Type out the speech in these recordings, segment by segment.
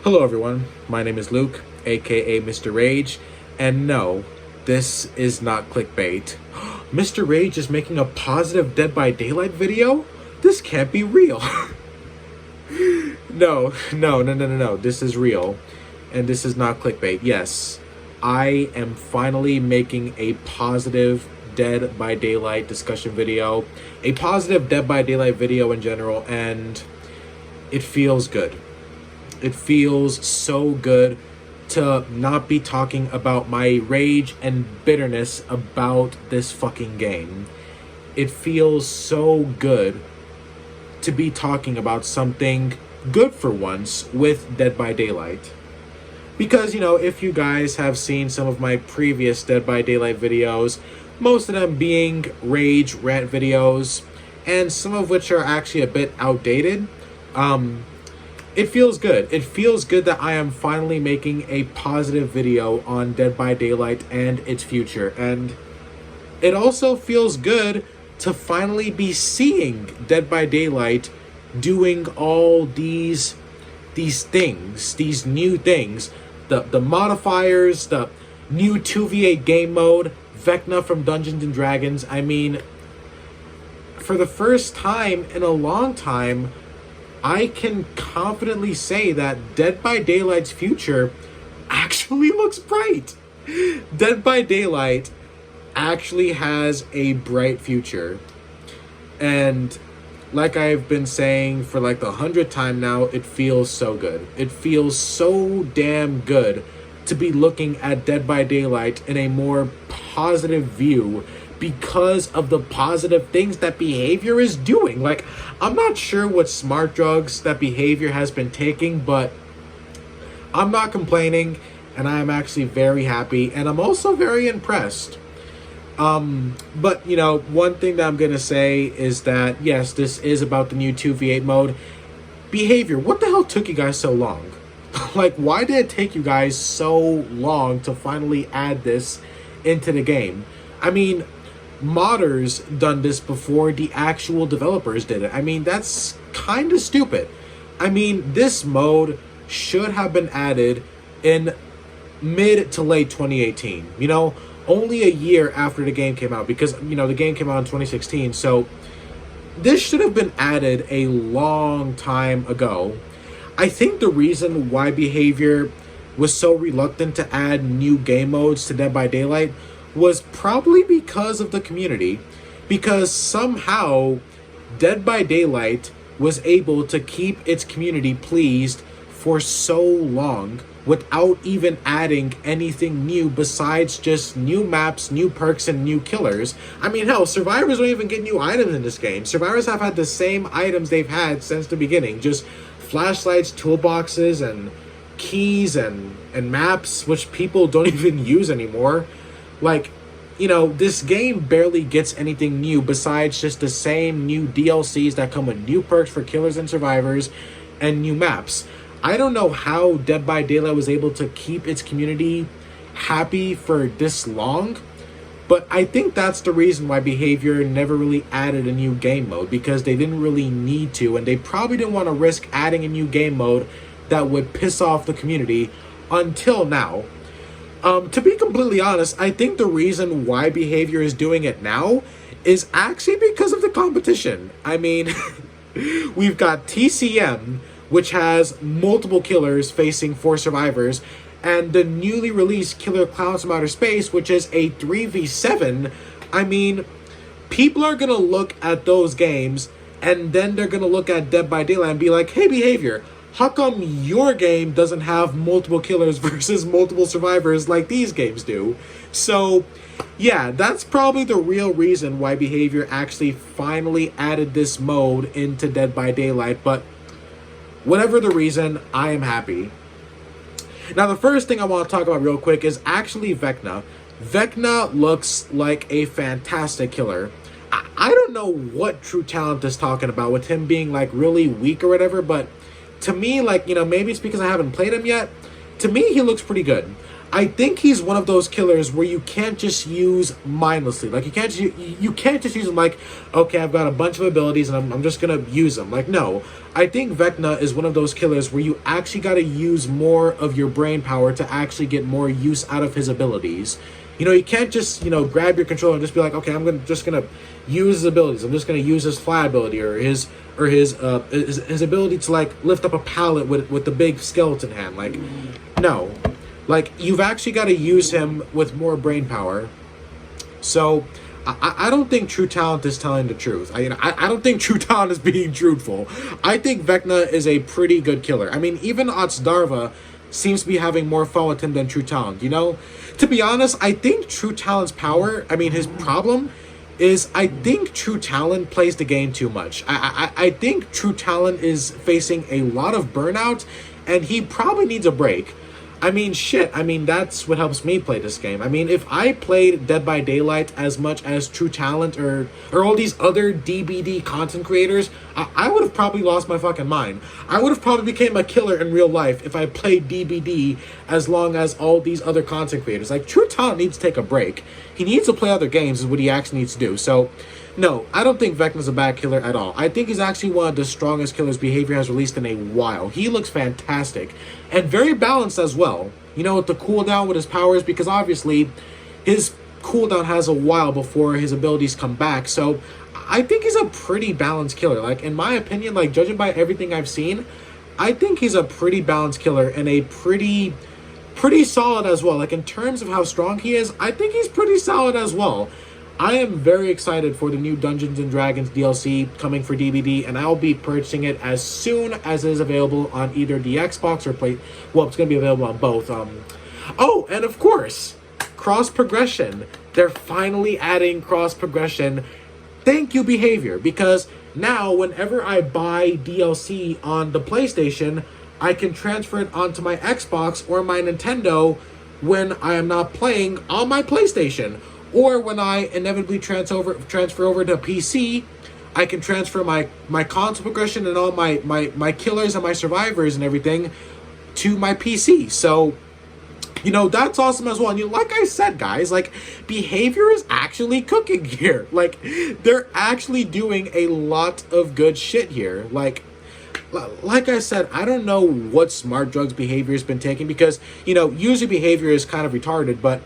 Hello everyone, my name is Luke, aka Mr. Rage, and no, this is not clickbait. Mr. Rage is making a positive Dead by Daylight video? This can't be real. No, this is real, and this is not clickbait. Yes, I am finally making a positive Dead by Daylight discussion video, a positive Dead by Daylight video in general, and it feels good. It feels so good to not be talking about my rage and bitterness about this fucking game. It feels so good to be talking about something good for once with Dead by Daylight. Because, if you guys have seen some of my previous Dead by Daylight videos, most of them being rage rant videos, and some of which are actually a bit outdated, it feels good. It feels good that I am finally making a positive video on Dead by Daylight and its future. And it also feels good to finally be seeing Dead by Daylight doing all these things, these new things. The modifiers, the new 2v8 game mode, Vecna from Dungeons and Dragons. I mean, for the first time in a long time, I can confidently say that Dead by Daylight's future actually looks bright. Dead by Daylight actually has a bright future. And like I've been saying for like the 100th time now, it feels so good. It feels so damn good to be looking at Dead by Daylight in a more positive view, because of the positive things that Behavior is doing. Like, I'm not sure what smart drugs that Behavior has been taking, but I'm not complaining, and I'm actually very happy, and I'm also very impressed. But, one thing that I'm gonna say is that, yes, this is about the new 2v8 mode. Behavior, what the hell took you guys so long? Like, why did it take you guys so long to finally add this into the game? I mean, modders done this before the actual developers did it. I mean, that's kind of stupid. I mean, this mode should have been added in mid to late 2018. Only a year after the game came out, because, the game came out in 2016. So this should have been added a long time ago. I think the reason why Behavior was so reluctant to add new game modes to Dead by Daylight was probably because of the community, because somehow Dead by Daylight was able to keep its community pleased for so long without even adding anything new besides just new maps, new perks, and new killers. I mean, hell, survivors don't even get new items in this game. Survivors have had the same items they've had since the beginning, just flashlights, toolboxes, and keys and maps, which people don't even use anymore. Like, this game barely gets anything new besides just the same new DLCs that come with new perks for killers and survivors and new maps. I don't know how Dead by Daylight was able to keep its community happy for this long, but I think that's the reason why Behavior never really added a new game mode, because they didn't really need to, and they probably didn't want to risk adding a new game mode that would piss off the community until now. To be completely honest, I think the reason why Behavior is doing it now is actually because of the competition. I mean, we've got TCM, which has multiple killers facing 4 survivors, and the newly released Killer Clowns from Outer Space, which is a 3v7. I mean, people are going to look at those games, and then they're going to look at Dead by Daylight and be like, hey, Behavior, how come your game doesn't have multiple killers versus multiple survivors like these games do? So, yeah, that's probably the real reason why Behavior actually finally added this mode into Dead by Daylight. But whatever the reason, I am happy. Now, the first thing I want to talk about real quick is actually Vecna. Vecna looks like a fantastic killer. I don't know what True Talent is talking about with him being, like, really weak or whatever, but to me, like, maybe it's because I haven't played him yet. To me, he looks pretty good. I think he's one of those killers where you can't just use mindlessly. Like, you can't just use him like, okay, I've got a bunch of abilities and I'm just gonna use them. Like, no. I think Vecna is one of those killers where you actually gotta use more of your brain power to actually get more use out of his abilities. You know, you can't just, grab your controller and just be like, okay, just gonna use his abilities. I'm just gonna use his fly ability or his ability to like lift up a pallet with the big skeleton hand. Like, no. Like, you've actually got to use him with more brain power. So, I don't think True Talent is telling the truth. I don't think True Talent is being truthful. I think Vecna is a pretty good killer. I mean, even Otsdarva seems to be having more fun with him than True Talent, To be honest, I think True Talent's his problem is I think True Talent plays the game too much. I think True Talent is facing a lot of burnout, and he probably needs a break. That's what helps me play this game. If I played Dead by Daylight as much as True Talent or all these other DBD content creators, I would have probably lost my fucking mind. I would have probably became a killer in real life if I played DBD as long as all these other content creators. Like, True Talent needs to take a break. He needs to play other games is what he actually needs to do. So, no, I don't think Vecna's a bad killer at all. I think he's actually one of the strongest killers Behavior has released in a while. He looks fantastic and very balanced as well. With the cooldown with his powers, because obviously his cooldown has a while before his abilities come back. So I think he's a pretty balanced killer. Like, in my opinion, like, judging by everything I've seen, I think he's a pretty balanced killer and a pretty solid as well. Like, in terms of how strong he is, I think he's pretty solid as well. I am very excited for the new Dungeons & Dragons DLC coming for DVD, and I'll be purchasing it as soon as it is available on either the Xbox or it's going to be available on both. Oh, and of course, cross-progression. They're finally adding cross-progression. Thank you, Behavior, because now whenever I buy DLC on the PlayStation, I can transfer it onto my Xbox or my Nintendo when I am not playing on my PlayStation. Or when I inevitably transfer over to PC, I can transfer my console progression and all my killers and my survivors and everything to my PC. So, that's awesome as well. And like I said, guys, like, Behavior is actually cooking here. Like, they're actually doing a lot of good shit here. Like I said, I don't know what smart drugs Behavior's been taking because, usually Behavior is kind of retarded, but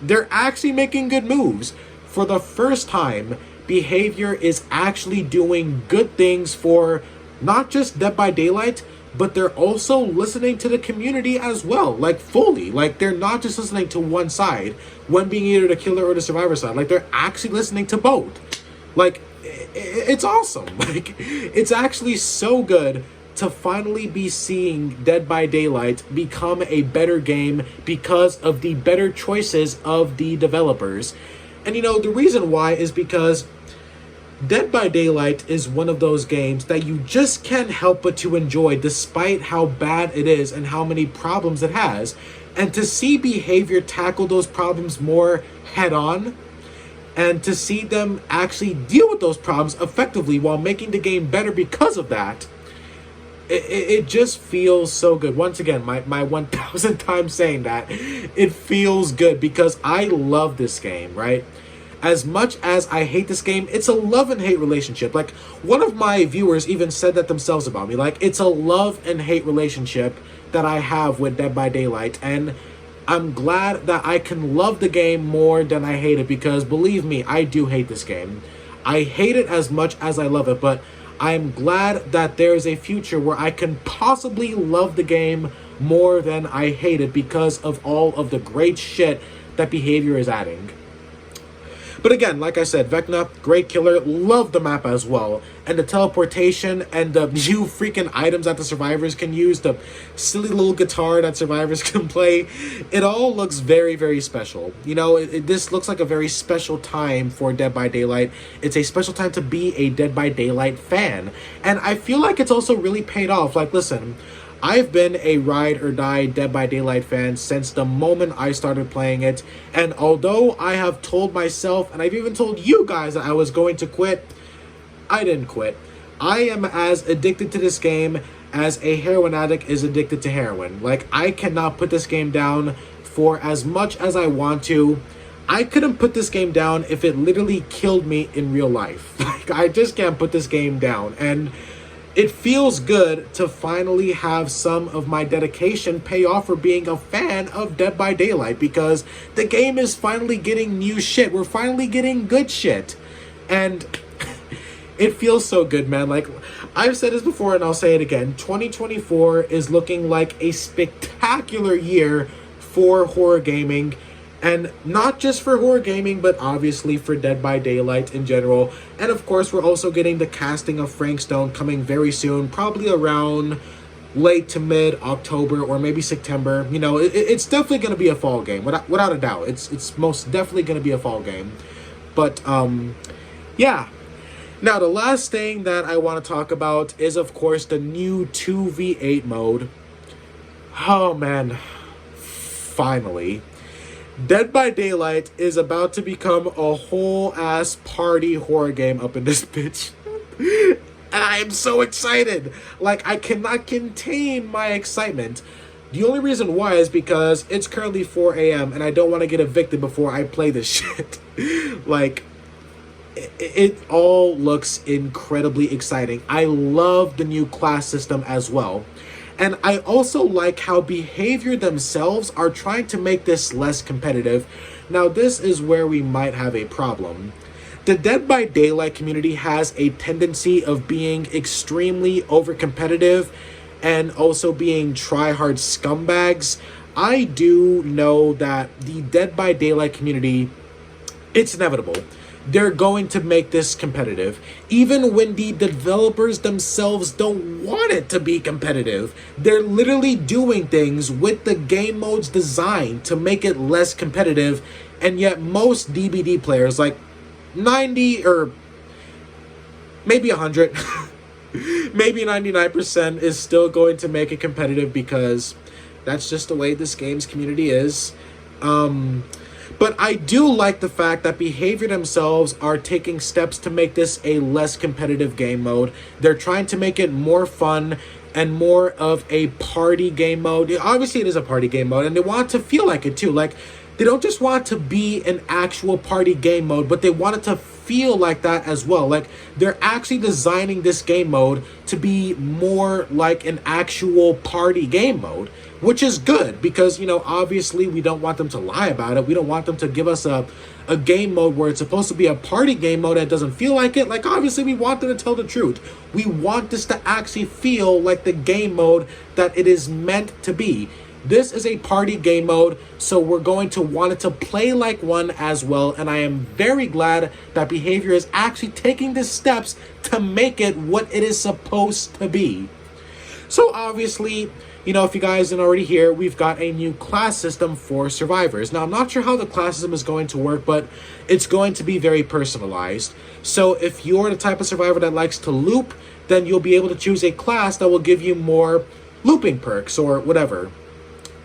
they're actually making good moves. For the first time, Behavior is actually doing good things for not just Dead by Daylight, but they're also listening to the community as well, like, fully. Like, they're not just listening to one side, one being either the killer or the survivor side. Like, they're actually listening to both. Like, it's awesome. Like, it's actually so good to finally be seeing Dead by Daylight become a better game because of the better choices of the developers. And the reason why is because Dead by Daylight is one of those games that you just can't help but to enjoy despite how bad it is and how many problems it has. And to see Behavior tackle those problems more head on, and to see them actually deal with those problems effectively while making the game better because of that, it just feels so good. Once again, my 1,000 times saying that, it feels good because I love this game, right? As much as I hate this game, it's a love and hate relationship. Like, one of my viewers even said that themselves about me. Like, it's a love and hate relationship that I have with Dead by Daylight, and I'm glad that I can love the game more than I hate it, because believe me, I do hate this game. I hate it as much as I love it, but I'm glad that there is a future where I can possibly love the game more than I hate it because of all of the great shit that Behavior is adding. But again, like I said, Vecna, great killer, love the map as well. And the teleportation and the new freaking items that the survivors can use, the silly little guitar that survivors can play, it all looks very, very special. This looks like a very special time for Dead by Daylight. It's a special time to be a Dead by Daylight fan. And I feel like it's also really paid off. Like, listen, I've been a ride or die Dead by Daylight fan since the moment I started playing it, and although I have told myself, and I've even told you guys that I was going to quit, I didn't quit. I am as addicted to this game as a heroin addict is addicted to heroin. Like, I cannot put this game down for as much as I want to. I couldn't put this game down if it literally killed me in real life. Like, I just can't put this game down. And it feels good to finally have some of my dedication pay off for being a fan of Dead by Daylight, because the game is finally getting new shit. We're finally getting good shit. And it feels so good, man. Like, I've said this before and I'll say it again. 2024 is looking like a spectacular year for horror gaming. And not just for horror gaming, but obviously for Dead by Daylight in general. And of course, we're also getting the casting of Frank Stone coming very soon, probably around late to mid-October or maybe September. You know, it's definitely going to be a fall game, without a doubt. It's most definitely going to be a fall game. But, yeah. Now, the last thing that I want to talk about is, of course, the new 2v8 mode. Oh, man. Finally. Dead by Daylight is about to become a whole-ass party horror game up in this bitch. And I am so excited. Like, I cannot contain my excitement. The only reason why is because it's currently 4 a.m. and I don't want to get evicted before I play this shit. Like, it all looks incredibly exciting. I love the new class system as well. And I also like how Behavior themselves are trying to make this less competitive. Now, this is where we might have a problem. The Dead by Daylight community has a tendency of being extremely over-competitive and also being try-hard scumbags. I do know that the Dead by Daylight community, it's inevitable. They're going to make this competitive. Even when the developers themselves don't want it to be competitive. They're literally doing things with the game mode's design to make it less competitive. And yet most DBD players, like 90 or maybe 100, maybe 99% is still going to make it competitive because that's just the way this game's community is. But I do like the fact that Behavior themselves are taking steps to make this a less competitive game mode. They're trying to make it more fun and more of a party game mode. Obviously, it is a party game mode, and they want it to feel like it too. Like, they don't just want it to be an actual party game mode, but they want it to feel like that as well. Like, they're actually designing this game mode to be more like an actual party game mode, which is good because, you know, obviously we don't want them to lie about it. We don't want them to give us a game mode where it's supposed to be a party game mode that doesn't feel like it. Like, obviously we want them to tell the truth. We want this to actually feel like the game mode that it is meant to be. This is a party game mode, so we're going to want it to play like one as well, and I am very glad that Behavior is actually taking the steps to make it what it is supposed to be. So obviously, you know, if you guys didn't already hear, we've got a new class system for survivors. Now, I'm not sure how the class system is going to work, but it's going to be very personalized. So if you're the type of survivor that likes to loop, then you'll be able to choose a class that will give you more looping perks or whatever.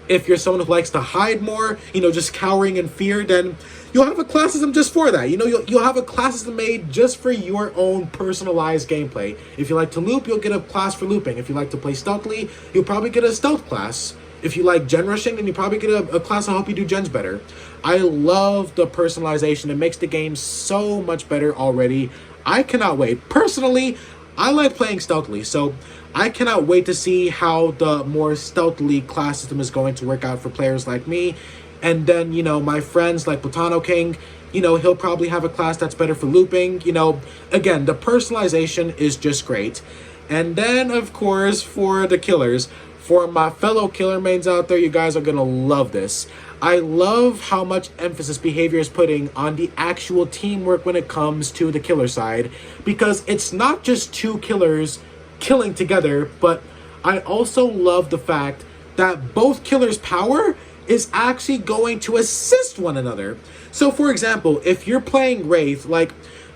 If you're someone who likes to hide more, you know, just cowering in fear, then you'll have a class system just for that. You know, you'll have a class system made just for your own personalized gameplay. If you like to loop, you'll get a class for looping. If you like to play stealthily, you'll probably get a stealth class. If you like gen rushing, then you probably get a class to help you do gens better. I love the personalization. It makes the game so much better already. I cannot wait. Personally, I like playing stealthily, so I cannot wait to see how the more stealthily class system is going to work out for players like me. And then, you know, my friends like Platano King, you know, he'll probably have a class that's better for looping. You know, again, the personalization is just great. And then, of course, for the killers, for my fellow killer mains out there, you guys are going to love this. I love how much emphasis Behavior is putting on the actual teamwork when it comes to the killer side, because it's not just two killers killing together, but I also love the fact that both killers' power is actually going to assist one another. So for example, if you're playing Wraith, like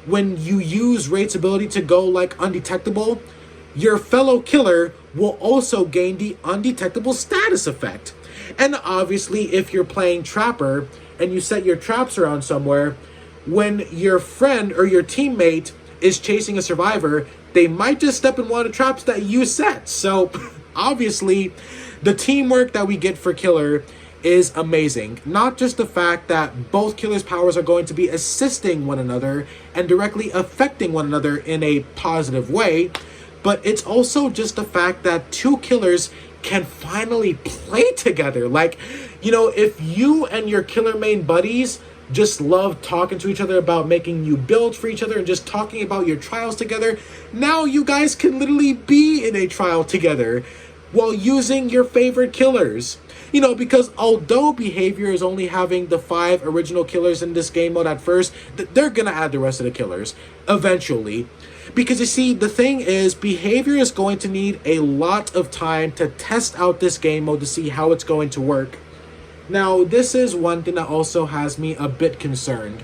when you use Wraith's ability to go like undetectable, your fellow killer will also gain the undetectable status effect. And obviously, if you're playing Trapper and you set your traps around somewhere, when your friend or your teammate is chasing a survivor, they might just step in one of the traps that you set. So obviously, the teamwork that we get for Killer is amazing. Not just the fact that both killers' powers are going to be assisting one another and directly affecting one another in a positive way, but it's also just the fact that two killers can finally play together. Like, you know, if you and your killer main buddies just love talking to each other about making new builds for each other and just talking about your trials together, now you guys can literally be in a trial together while using your favorite killers. You know, because although Behavior is only having the 5 original killers in this game mode at first, they're gonna add the rest of the killers eventually. Because you see, the thing is, Behavior is going to need a lot of time to test out this game mode to see how it's going to work. Now, this is one thing that also has me a bit concerned.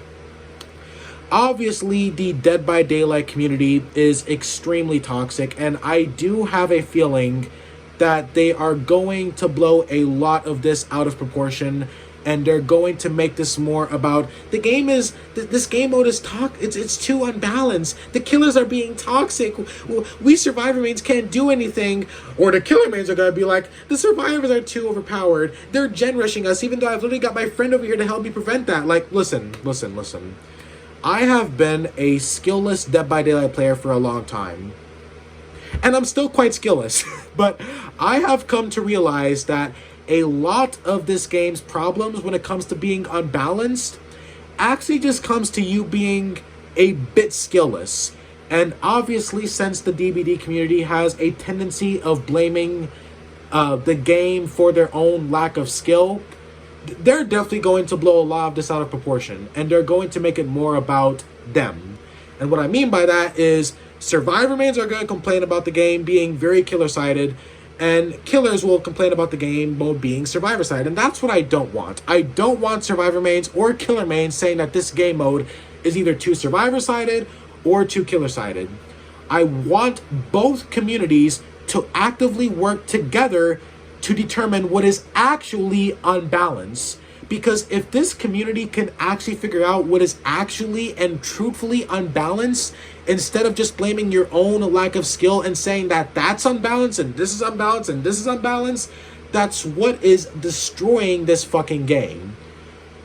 Obviously, the Dead by Daylight community is extremely toxic, and I do have a feeling that they are going to blow a lot of this out of proportion, and they're going to make this more about the game is this game mode is it's too unbalanced. The killers are being toxic. We survivor mains can't do anything, or the killer mains are gonna be like, the survivors are too overpowered. They're gen rushing us, even though I've literally got my friend over here to help me prevent that. Like, listen. I have been a skillless Dead by Daylight player for a long time. And I'm still quite skillless, but I have come to realize that a lot of this game's problems when it comes to being unbalanced actually just comes to you being a bit skillless. And obviously, since the DBD community has a tendency of blaming the game for their own lack of skill, they're definitely going to blow a lot of this out of proportion, and they're going to make it more about them. And what I mean by that is, survivor mains are going to complain about the game being very killer-sided, and killers will complain about the game mode being survivor-sided, and that's what I don't want. I don't want survivor mains or killer mains saying that this game mode is either too survivor-sided or too killer-sided. I want both communities to actively work together to determine what is actually unbalanced. Because if this community can actually figure out what is actually and truthfully unbalanced, instead of just blaming your own lack of skill and saying that that's unbalanced and this is unbalanced and this is unbalanced, that's what is destroying this fucking game.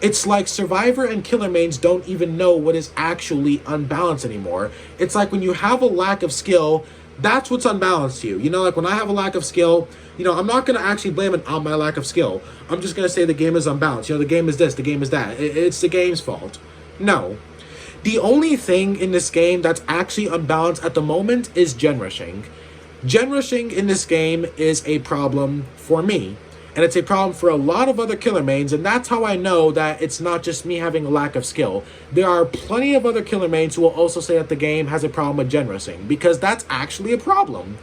It's like survivor and killer mains don't even know what is actually unbalanced anymore. It's like when you have a lack of skill, that's what's unbalanced to you. You know, like when I have a lack of skill, you know, I'm not going to actually blame it on my lack of skill. I'm just going to say the game is unbalanced. You know, the game is this, the game is that. It's the game's fault. No. The only thing in this game that's actually unbalanced at the moment is gen rushing. Gen rushing in this game is a problem for me. And it's a problem for a lot of other killer mains, and that's how I know that it's not just me having a lack of skill. There are plenty of other killer mains who will also say that the game has a problem with gen rushing, because that's actually a problem.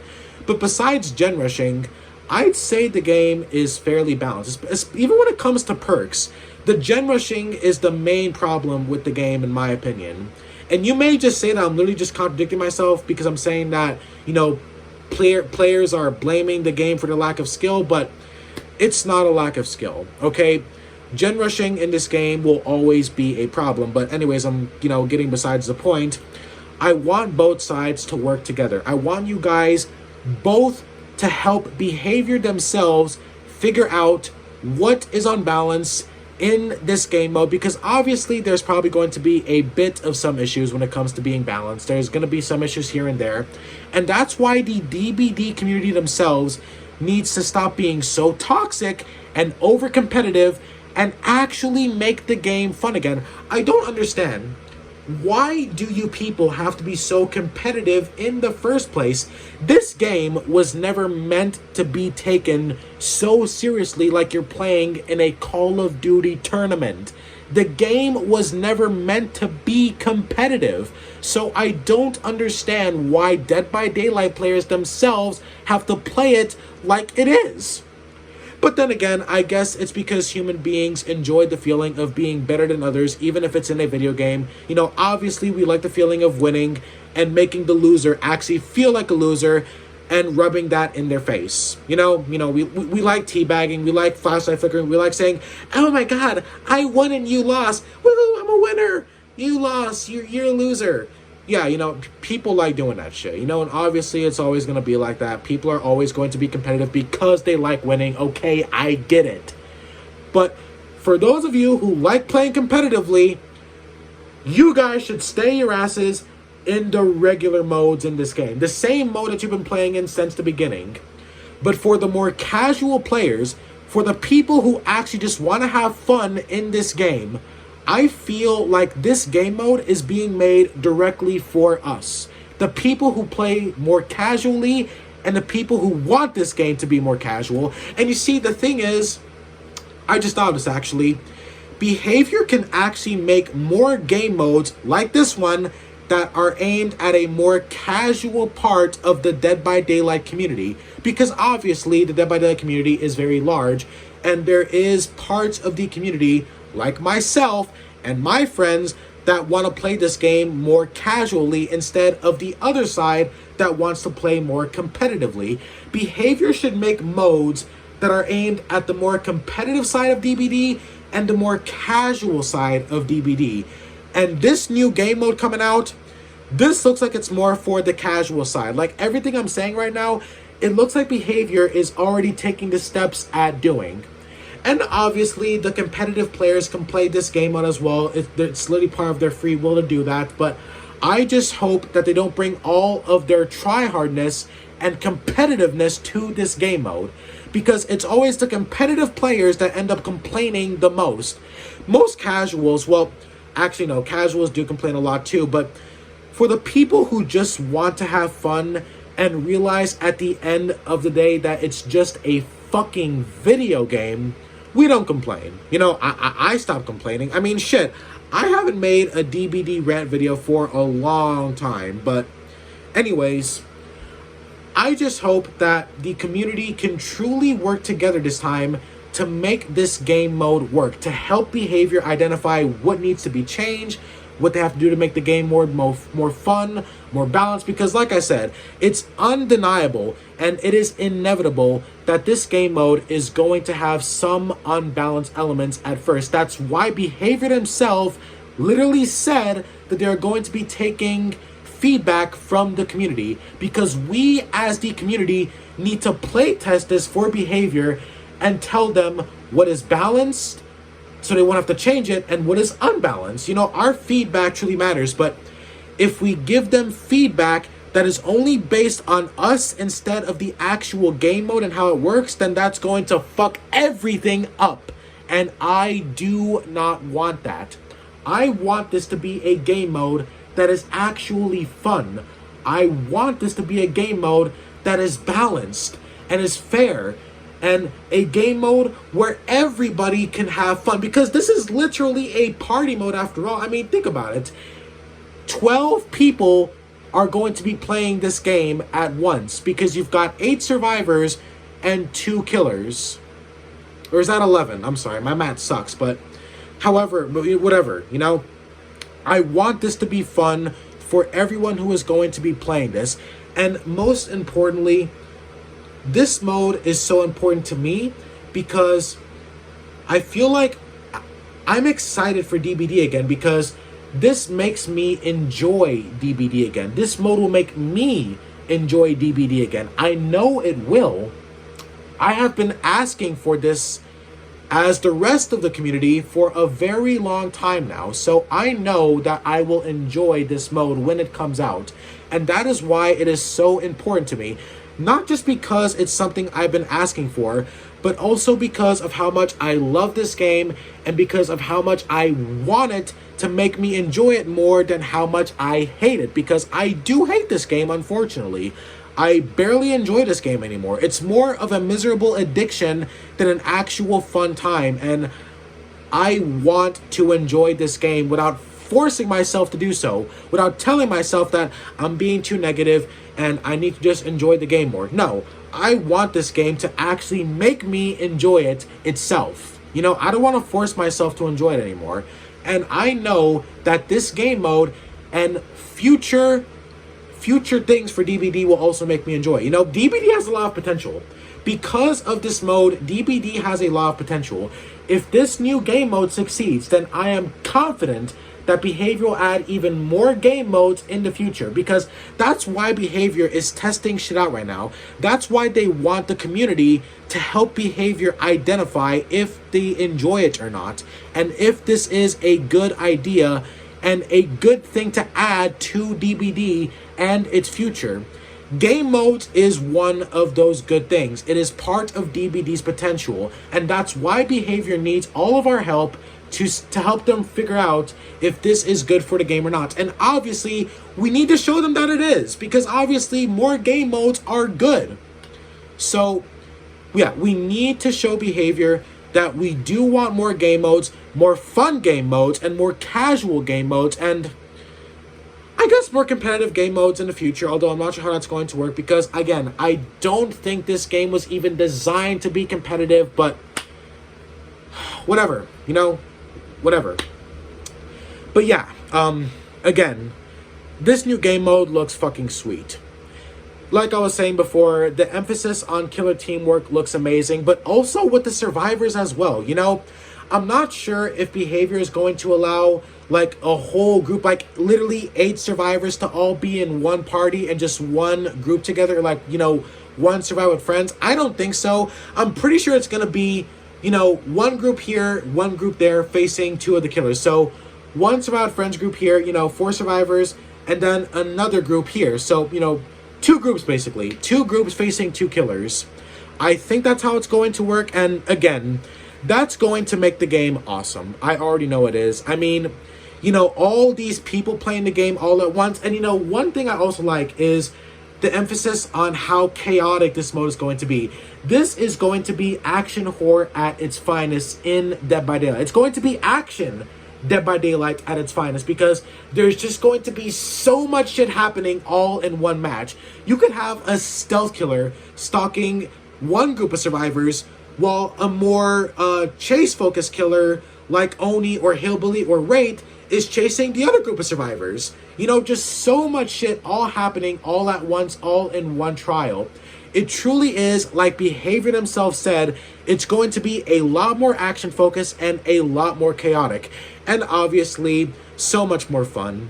But besides gen rushing, I'd say the game is fairly balanced. Even when it comes to perks, the gen rushing is the main problem with the game, in my opinion. And you may just say that I'm literally just contradicting myself because I'm saying that, you know, players are blaming the game for the lack of skill, but it's not a lack of skill, okay? Gen rushing in this game will always be a problem. But anyways, I'm, you know, getting besides the point. I want both sides to work together. I want you guys both to help Behavior themselves figure out what is unbalanced in this game mode, because obviously there's probably going to be a bit of some issues when it comes to being balanced. There's going to be some issues here and there, and that's why the DBD community themselves needs to stop being so toxic and over competitive and actually make the game fun again. I don't understand. Why do you people have to be so competitive in the first place? This game was never meant to be taken so seriously like you're playing in a Call of Duty tournament. The game was never meant to be competitive. So I don't understand why Dead by Daylight players themselves have to play it like it is. But then again, I guess it's because human beings enjoy the feeling of being better than others, even if it's in a video game. You know, obviously we like the feeling of winning and making the loser actually feel like a loser and rubbing that in their face. You know, we like teabagging, we like flashlight flickering, we like saying, oh my god, I won and you lost. Woohoo, I'm a winner. You lost, you're a loser. Yeah, you know, people like doing that shit, you know, and obviously it's always going to be like that. People are always going to be competitive because they like winning. Okay, I get it. But for those of you who like playing competitively, you guys should stay your asses in the regular modes in this game. The same mode that you've been playing in since the beginning. But for the more casual players, for the people who actually just want to have fun in this game, I feel like this game mode is being made directly for us. The people who play more casually and the people who want this game to be more casual. And you see, the thing is, I just thought of this actually. Behavior can actually make more game modes like this one that are aimed at a more casual part of the Dead by Daylight community. Because obviously the Dead by Daylight community is very large, and there is parts of the community, like myself and my friends, that want to play this game more casually instead of the other side that wants to play more competitively. Behavior should make modes that are aimed at the more competitive side of DBD and the more casual side of DBD. And this new game mode coming out, this looks like it's more for the casual side. Like everything I'm saying right now, it looks like Behavior is already taking the steps at doing. And obviously, the competitive players can play this game mode as well. It's literally part of their free will to do that. But I just hope that they don't bring all of their tryhardness and competitiveness to this game mode. Because it's always the competitive players that end up complaining the most. Most casuals, well, actually no, casuals do complain a lot too. But for the people who just want to have fun and realize at the end of the day that it's just a fucking video game, we don't complain. You know, I stopped complaining. I mean, shit, I haven't made a DBD rant video for a long time. But anyways, I just hope that the community can truly work together this time to make this game mode work, to help Behavior identify what needs to be changed, what they have to do to make the game more fun, more balanced. Because like I said, it's undeniable and it is inevitable that this game mode is going to have some unbalanced elements at first. That's why Behavior themselves literally said that they're going to be taking feedback from the community, because we as the community need to play test this for Behavior and tell them what is balanced so they won't have to change it, and what is unbalanced. You know, our feedback truly matters. But if we give them feedback that is only based on us instead of the actual game mode and how it works, then that's going to fuck everything up. And I do not want that. I want this to be a game mode that is actually fun. I want this to be a game mode that is balanced and is fair, and a game mode where everybody can have fun. Because this is literally a party mode after all. I mean, think about it. 12 people are going to be playing this game at once, because you've got 8 survivors and 2 killers. Or is that 11? I'm sorry, my math sucks. But however, whatever, you know. I want this to be fun for everyone who is going to be playing this. And most importantly, this mode is so important to me because I feel like I'm excited for DBD again, because this makes me enjoy DBD again. This mode will make me enjoy DBD again. I know it will. I have been asking for this, as the rest of the community, for a very long time now. So I know that I will enjoy this mode when it comes out. And that is why it is so important to me. Not just because it's something I've been asking for, but also because of how much I love this game and because of how much I want it to make me enjoy it more than how much I hate it. Because I do hate this game, unfortunately. I barely enjoy this game anymore. It's more of a miserable addiction than an actual fun time. And I want to enjoy this game without forcing myself to do so, without telling myself that I'm being too negative and I need to just enjoy the game more. No, I want this game to actually make me enjoy it itself. You know, I don't want to force myself to enjoy it anymore. And I know that this game mode and future things for DBD will also make me enjoy. You know, DBD has a lot of potential. Because of this mode, DBD has a lot of potential. If this new game mode succeeds, then I am confident that Behavior will add even more game modes in the future, because that's why Behavior is testing shit out right now. That's why they want the community to help Behavior identify if they enjoy it or not, and if this is a good idea and a good thing to add to DBD and its future. Game modes is one of those good things. It is part of DBD's potential, and that's why Behavior needs all of our help to help them figure out if this is good for the game or not. And obviously, we need to show them that it is, because obviously more game modes are good. So, yeah, we need to show Behavior that we do want more game modes, more fun game modes, and more casual game modes, and I guess more competitive game modes in the future, although I'm not sure how that's going to work, because, again, I don't think this game was even designed to be competitive, but whatever, you know, whatever. But yeah, again, this new game mode looks fucking sweet. Like I was saying before, the emphasis on killer teamwork looks amazing, but also with the survivors as well, you know? I'm not sure if Behavior is going to allow like a whole group, like literally 8 survivors to all be in one party and just one group together, like, you know, one survivor with friends. I don't think so. I'm pretty sure it's going to be, you know, one group here, one group there facing 2 of the killers. So one survivor with friends group here, you know, 4 survivors, and then another group here. So, you know, 2 groups basically. 2 groups facing 2 killers. I think that's how it's going to work. And again, that's going to make the game awesome. I already know it is. I mean, you know, all these people playing the game all at once. And, you know, one thing I also like is the emphasis on how chaotic this mode is going to be. This is going to be action horror at its finest in Dead by Daylight. It's going to be action Dead by Daylight at its finest, because there's just going to be so much shit happening all in one match. You could have a stealth killer stalking one group of survivors, while a more chase-focused killer like Oni or Hillbilly or Wraith is chasing the other group of survivors. You know, just so much shit all happening all at once, all in one trial. It truly is, like Behavior themselves said, it's going to be a lot more action-focused and a lot more chaotic. And obviously, so much more fun.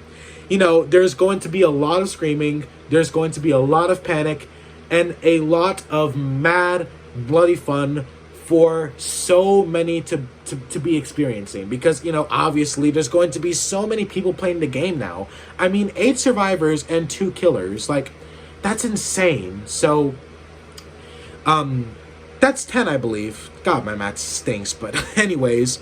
You know, there's going to be a lot of screaming, there's going to be a lot of panic, and a lot of mad, bloody fun for so many to be experiencing, because, you know, obviously there's going to be so many people playing the game now. I mean, 8 survivors and 2 killers, like, that's insane. So that's 10, I believe. God, my math stinks, but anyways,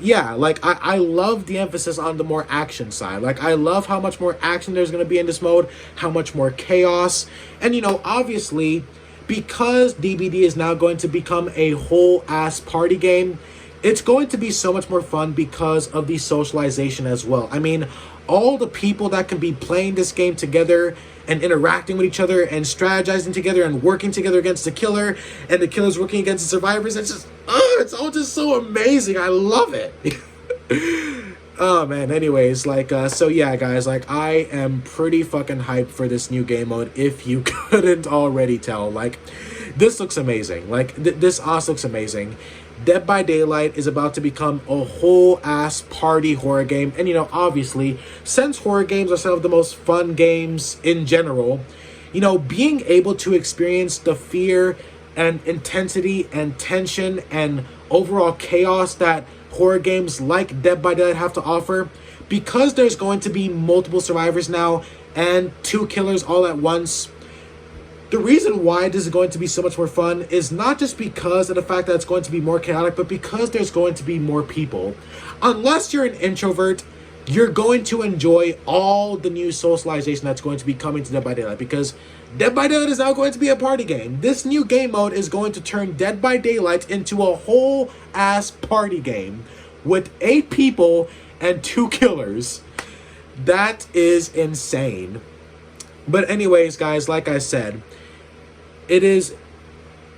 yeah, like, I love the emphasis on the more action side. Like, I love how much more action there's going to be in this mode, how much more chaos, and, you know, obviously, because DBD is now going to become a whole-ass party game, it's going to be so much more fun because of the socialization as well. I mean, all the people that can be playing this game together and interacting with each other and strategizing together and working together against the killer, and the killer's working against the survivors, it's just, it's all just so amazing. I love it. Oh man, anyways, like, so yeah, guys, like, I am pretty fucking hyped for this new game mode, if you couldn't already tell. Like, this looks amazing. Like, this also looks amazing. Dead by Daylight is about to become a whole-ass party horror game, and, you know, obviously, since horror games are some of the most fun games in general, you know, being able to experience the fear and intensity and tension and overall chaos that horror games like Dead by Daylight have to offer, because there's going to be multiple survivors now and 2 killers all at once. The reason why this is going to be so much more fun is not just because of the fact that it's going to be more chaotic, but because there's going to be more people. Unless you're an introvert, you're going to enjoy all the new socialization that's going to be coming to Dead by Daylight, because Dead by Daylight is now going to be a party game. This new game mode is going to turn Dead by Daylight into a whole-ass party game with 8 people and 2 killers. That is insane. But anyways, guys, like I said, it is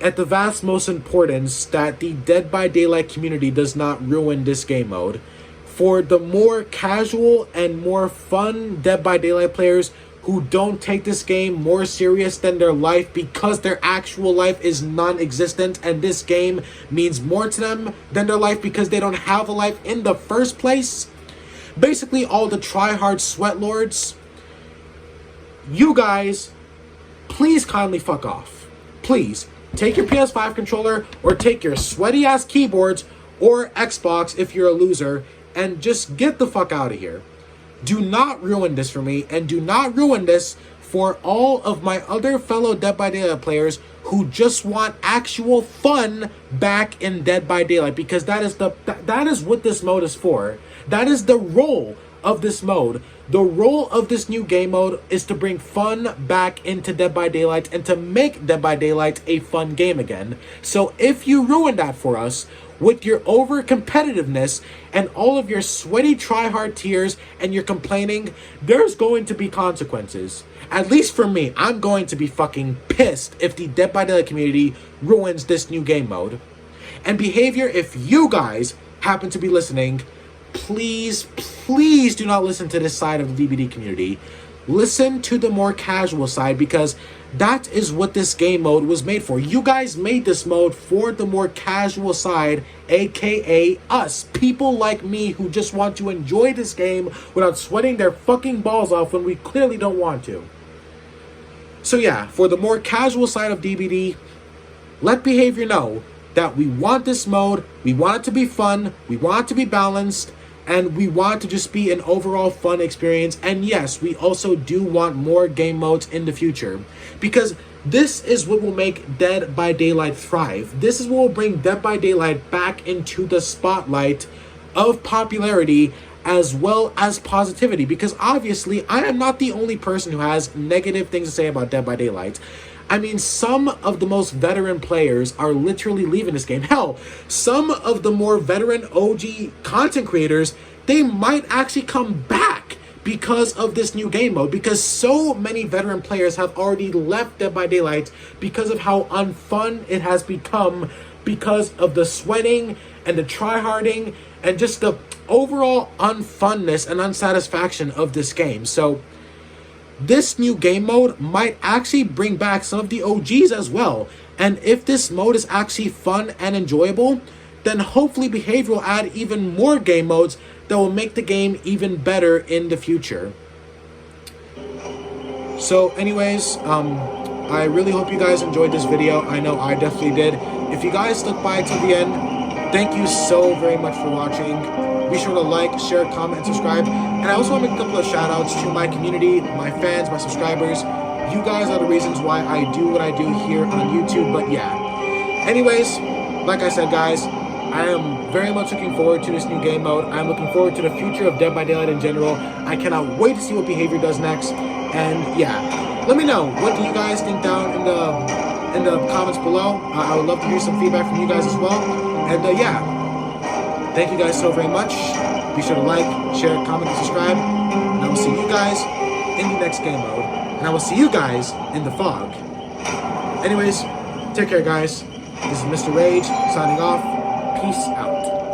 at the vast most importance that the Dead by Daylight community does not ruin this game mode. For the more casual and more fun Dead by Daylight players who don't take this game more serious than their life, because their actual life is non-existent and this game means more to them than their life because they don't have a life in the first place, basically all the try-hard sweat lords, you guys, please kindly fuck off. Please, take your PS5 controller or take your sweaty-ass keyboards or Xbox if you're a loser and just get the fuck out of here. Do not ruin this for me, and do not ruin this for all of my other fellow Dead by Daylight players who just want actual fun back in Dead by Daylight, because that is what this mode is for. That is the role of this mode. The role of this new game mode is to bring fun back into Dead by Daylight and to make Dead by Daylight a fun game again. So if you ruin that for us with your over competitiveness and all of your sweaty try-hard tears and your complaining, there's going to be consequences. At least for me, I'm going to be fucking pissed if the Dead by Daylight community ruins this new game mode. And behavior, if you guys happen to be listening, please do not listen to this side of the DBD community. Listen to the more casual side, because that is what this game mode was made for. You guys made this mode for the more casual side, aka us. People like me who just want to enjoy this game without sweating their fucking balls off when we clearly don't want to. So yeah, for the more casual side of DBD, let behavior know that we want this mode, we want it to be fun, we want it to be balanced, and we want to just be an overall fun experience. And yes, we also do want more game modes in the future, because this is what will make Dead by Daylight thrive. This is what will bring Dead by Daylight back into the spotlight of popularity as well as positivity, because obviously I am not the only person who has negative things to say about Dead by Daylight. I mean, some of the most veteran players are literally leaving this game. Hell, some of the more veteran OG content creators, they might actually come back because of this new game mode, because so many veteran players have already left Dead by Daylight because of how unfun it has become, because of the sweating and the tryharding and just the overall unfunness and unsatisfaction of this game. So this new game mode might actually bring back some of the OGs as well. And if this mode is actually fun and enjoyable, then hopefully Behavior will add even more game modes that will make the game even better in the future. So anyways, I really hope you guys enjoyed this video. I know I definitely did. If you guys stuck by till the end, thank you so very much for watching. Be sure to like, share, comment, and subscribe. And I also want to make a couple of shout outs to my community, my fans, my subscribers. You guys are the reasons why I do what I do here on YouTube. But yeah, anyways, like I said, guys, I am very much looking forward to this new game mode. I'm looking forward to the future of Dead by Daylight in general. I cannot wait to see what Behavior does next. And yeah, let me know, what do you guys think down in the comments below. I would love to hear some feedback from you guys as well. And yeah, thank you guys so very much. Be sure to like, share, comment, and subscribe. And I will see you guys in the next game mode. And I will see you guys in the fog. Anyways, take care, guys. This is Mr. Rage signing off. Peace out.